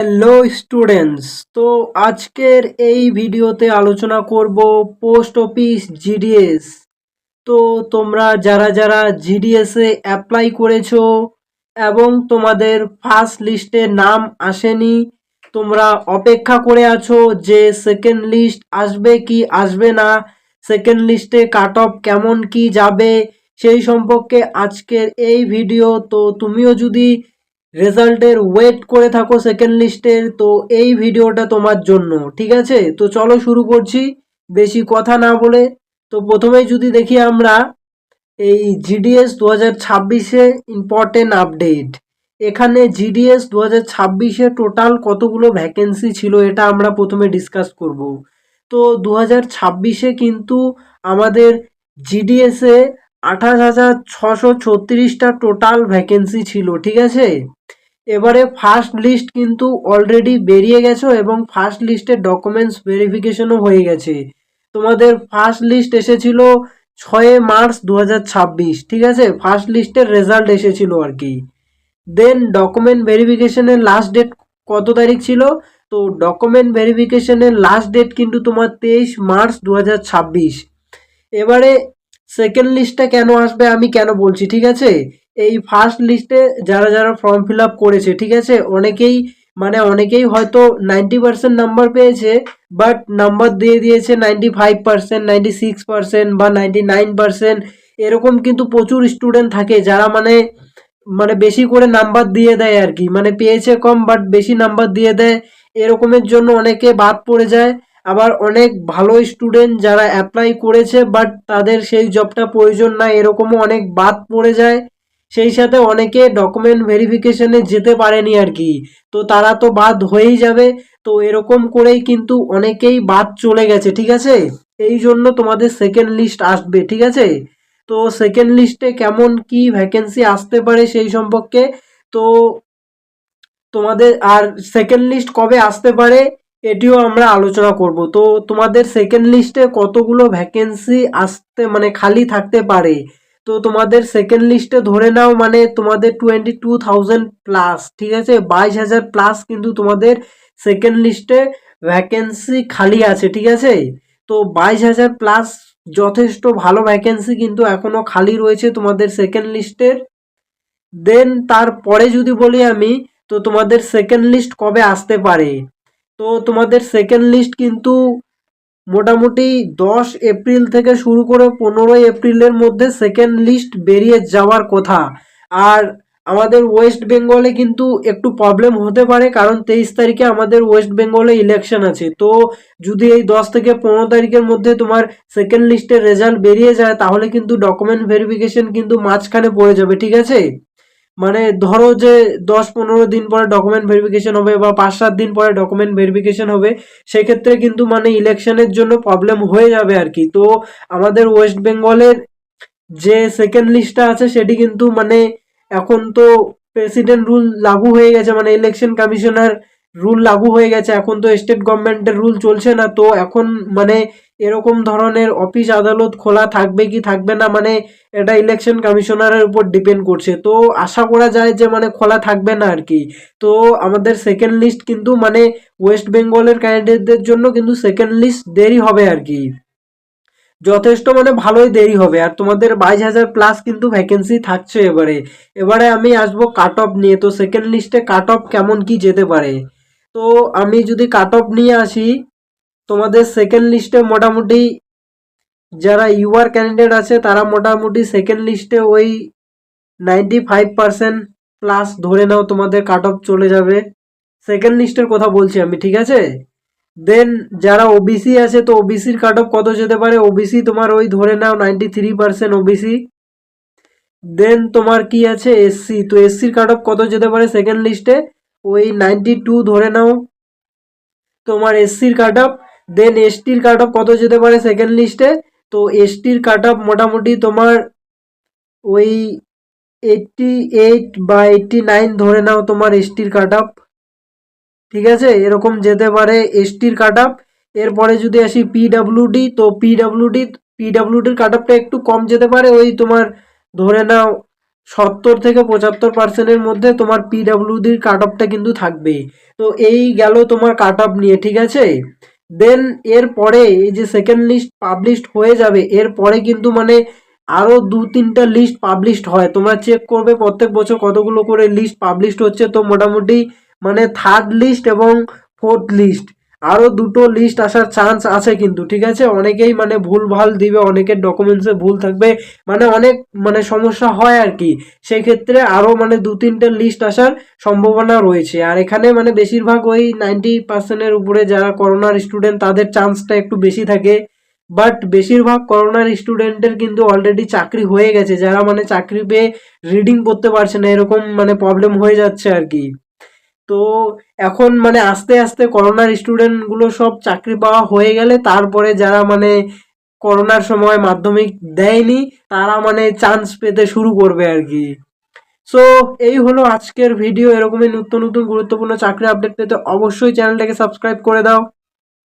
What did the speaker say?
Hello students, তো আজকের এই ভিডিওতে আলোচনা করব পোস্ট অফিস জিডিএস। তো তোমরা যারা যারা জিডিএস এ অ্যাপ্লাই করেছো এবং তোমাদের ফার্স্ট লিস্টে নাম আসেনি, তোমরা অপেক্ষা করে আছো যে সেকেন্ড লিস্ট আসবে কি আসবে না, সেকেন্ড লিস্টে কাট অফ কেমন কি যাবে, সেই সম্পর্কে আজকের এই ভিডিও। তো তুমিও যদি রেজাল্টের ওয়েট করে থাকো সেকেন্ড লিস্টের, তো এই ভিডিওটা তোমার জন্য। ঠিক আছে, তো চলো শুরু করছি বেশি কথা না বলে। তো প্রথমেই যদি দেখি আমরা এই জিডিএস 2026-এ ইম্পর্টেন্ট আপডেট। এখানে জিডিএস 2026-এ টোটাল কতগুলো ভ্যাকেন্সি ছিল এটা আমরা প্রথমে ডিসকাস করব। তো 2026-এ কিন্তু আমাদের জিডিএসে 28,636টা টোটাল ভ্যাকেন্সি ছিল। ঠিক আছে, এবারে ফার্স্ট লিস্ট কিন্তু অলরেডি বেরিয়ে গেছে এবং ফার্স্ট লিস্টের ডকুমেন্টস ভেরিফিকেশনও হয়ে গেছে। তোমাদের ফার্স্ট লিস্ট এসেছিল 6 মার্চ 2026। ঠিক আছে, ফার্স্ট লিস্টের রেজাল্ট এসেছিল আর কি। দেন ডকুমেন্ট ভেরিফিকেশনের লাস্ট ডেট কত তারিখ ছিল? তো ডকুমেন্ট ভেরিফিকেশনের লাস্ট ডেট কিন্তু তোমার 23 মার্চ 2026। এবারে সেকেন্ড লিস্টটা কেন আসবে আমি কেন বলছি, ঠিক আছে। এই ফার্স্ট লিস্টে যারা যারা ফর্ম ফিল আপ করেছে, ঠিক আছে, অনেকেই হয়তো 90% নাম্বার পেয়েছে, বাট নাম্বার দিয়ে দিয়েছে 95%, 96% বা 99%। এরকম কিন্তু প্রচুর স্টুডেন্ট থাকে যারা মানে বেশি করে নাম্বার দিয়ে দেয় আর কি, মানে পেয়েছে কম বাট বেশি নাম্বার দিয়ে দেয়। এরকমের জন্য অনেকে বাদ পড়ে যায়। আবার অনেক ভালো স্টুডেন্ট যারা অ্যাপ্লাই করেছে বাট তাদের সেই জবটা প্রয়োজন না, এরকমও অনেক বাদ পড়ে যায়। সেই সাথে অনেকে ডকুমেন্ট ভেরিফিকেশনে যেতে পারেনি আর কি, তো তারা তো বাদ হয়েই যাবে। তো এরকম করেই কিন্তু অনেকেই বাদ চলে গেছে। ঠিক আছে, এই জন্য তোমাদের সেকেন্ড লিস্ট আসবে। ঠিক আছে, তো সেকেন্ড লিস্টে কেমন কি ভ্যাকেন্সি আসতে পারে সেই সম্পর্কে, তো তোমাদের আর সেকেন্ড লিস্ট কবে আসতে পারে এটিও আমরা আলোচনা করব। তো তোমাদের সেকেন্ড লিস্টে কতগুলো ভ্যাকেন্সি আসতে খালি থাকতে পারে, তো তোমাদের সেকেন্ড লিস্টে ধরে নাও তোমাদের 22,000 প্লাস। ঠিক আছে, 22,000 প্লাস কিন্তু তোমাদের সেকেন্ড লিস্টে ভ্যাকেন্সি খালি আছে। ঠিক আছে, তো 22,000 প্লাস যথেষ্ট ভালো ভ্যাকেন্সি কিন্তু এখনো খালি রয়েছে তোমাদের সেকেন্ড লিস্টের। দেন তারপরে যদি বলি আমি, তো তোমাদের সেকেন্ড লিস্ট কবে আসতে পারে, তো তোমাদের সেকেন্ড লিস্ট কিন্তু মোটামুটি 10 এপ্রিল থেকে শুরু করে 15 এপ্রিলের মধ্যে সেকেন্ড লিস্ট বেরিয়ে যাওয়ার কথা। আর আমাদের ওয়েস্ট বেঙ্গলে কিন্তু একটু প্রবলেম হতে পারে, কারণ 23 তারিখে আমাদের ওয়েস্ট বেঙ্গলে ইলেকশন আছে। তো যদি এই 10 থেকে 15 তারিখের মধ্যে তোমার সেকেন্ড লিস্টের রেজাল্ট বেরিয়ে যায়, তাহলে কিন্তু ডকুমেন্ট ভেরিফিকেশন কিন্তু মাঝখানে পড়ে যাবে। ঠিক আছে, ধরো যে 10-15 দিন পরে ডকুমেন্ট ভেরিফিকেশন হবে বা 5-7 দিন পরে ডকুমেন্ট ভেরিফিকেশন হবে, সেক্ষেত্রে কিন্তু ইলেকশনের জন্য প্রবলেম হয়ে যাবে আর কি। তো আমাদের ওয়েস্ট বেঙ্গলের যে সেকেন্ড লিস্টটা আছে সেটি কিন্তু এখন তো প্রেসিডেন্ট রুল লাগু হয়ে গেছে, ইলেকশন কমিশনার রুল লাগু হয়ে গেছে, এখন তো স্টেট গভর্নমেন্টের রুল চলছে না। তো এখন এরকম ধরনের অফিস আদালত খোলা থাকবে কি থাকবে না, এটা ইলেকশন কমিশনারের উপর ডিপেন্ড করছে। তো আশা করা যায় যে খোলা থাকবে না আর কি। তো আমাদের সেকেন্ড লিস্ট কিন্তু ওয়েস্ট বেঙ্গলের ক্যান্ডিডেটদের জন্য কিন্তু সেকেন্ড লিস্ট দেরি হবে আর কি, যথেষ্ট ভালোই দেরি হবে। আর তোমাদের 22,000 প্লাস কিন্তু ভ্যাকেন্সি থাকছে। এবারে এবারে আমি আসবো কাট অফ নিয়ে। তো সেকেন্ড লিস্টে কাট অফ কেমন কি যেতে পারে, তো আমি যদি কাট অফ নিয়ে আসি, তোমাদের সেকেন্ড লিস্টে মোটামুটি যারা ইউআর ক্যান্ডিডেট আছে তারা মোটামুটি সেকেন্ড লিস্টে ওই 95% প্লাস ধরে নাও তোমাদের কাট অফ চলে যাবে। সেকেন্ড লিস্টের কথা বলছি আমি, ঠিক আছে। দেন যারা ওবিসি আছে, তো ওবিসির কাট অফ কত যেতে পারে, ওবিসি তোমার ওই ধরে নাও 93% ওবিসি। দেন তোমার কি আছে এসসি, তো এসসির কাট অফ কত যেতে পারে সেকেন্ড লিস্টে, ওই 92 ধরে নাও তোমার এসসির কাট অফ। দেন এসটির কাট অফ কত যেতে পারে সেকেন্ড লিস্টে, তো এসটির কাট অফ মোটামুটি তোমার ওই 88 বা 89 ধরে নাও তোমার এসটির কাট অফ। ঠিক আছে, এরকম যেতে পারে এসটির কাট অফ। এরপরে যদি আসি পিডাব্লিউডি, তো পিডাব্লিউডির কাট অফটা একটু কম যেতে পারে, ওই তোমার ধরে নাও 70-75% মধ্যে তোমার পিডাব্লিউডির কাট অফটা কিন্তু থাকবে। তো এই গেল তোমার কাট অফ নিয়ে, ঠিক আছে। দেন এরপরে এই যে সেকেন্ড লিস্ট পাবলিশড হয়ে যাবে, এরপরে কিন্তু মানে আরও 2-3টা লিস্ট পাবলিশড হয়। তোমরা চেক করবে প্রত্যেক বছর কতগুলো করে লিস্ট পাবলিশড হচ্ছে। তো মোটামুটি মানে থার্ড লিস্ট এবং ফোর্থ লিস্ট আরও দুটো লিস্ট আসার চান্স আছে কিন্তু, ঠিক আছে। অনেকেই মানে ভুল ভাল দিবে, অনেকের ডকুমেন্টসে ভুল থাকবে, মানে অনেক মানে সমস্যা হয় আর কি। সেই ক্ষেত্রে আরও মানে 2-3টে লিস্ট আসার সম্ভাবনা রয়েছে। আর এখানে মানে বেশিরভাগ ওই 90%-এর উপরে যারা করোনার স্টুডেন্ট তাদের চান্সটা একটু বেশি থাকে। বাট বেশিরভাগ করোনার স্টুডেন্টের কিন্তু অলরেডি চাকরি হয়ে গেছে, যারা মানে চাকরি পেয়ে রিডিং করতে পারছে না, এরকম মানে প্রবলেম হয়ে যাচ্ছে আর কি। তো এখন মানে আস্তে আস্তে করোনার স্টুডেন্টগুলো সব চাকরি পাওয়া হয়ে গেলে তারপরে যারা মানে করোনার সময় মাধ্যমিক দেয়নি তারা মানে চান্স পেতে শুরু করবে আর কি। সো এই হলো আজকের ভিডিও। এরকমই নতুন নতুন গুরুত্বপূর্ণ চাকরি আপডেট পেতে অবশ্যই চ্যানেলটাকে সাবস্ক্রাইব করে দাও।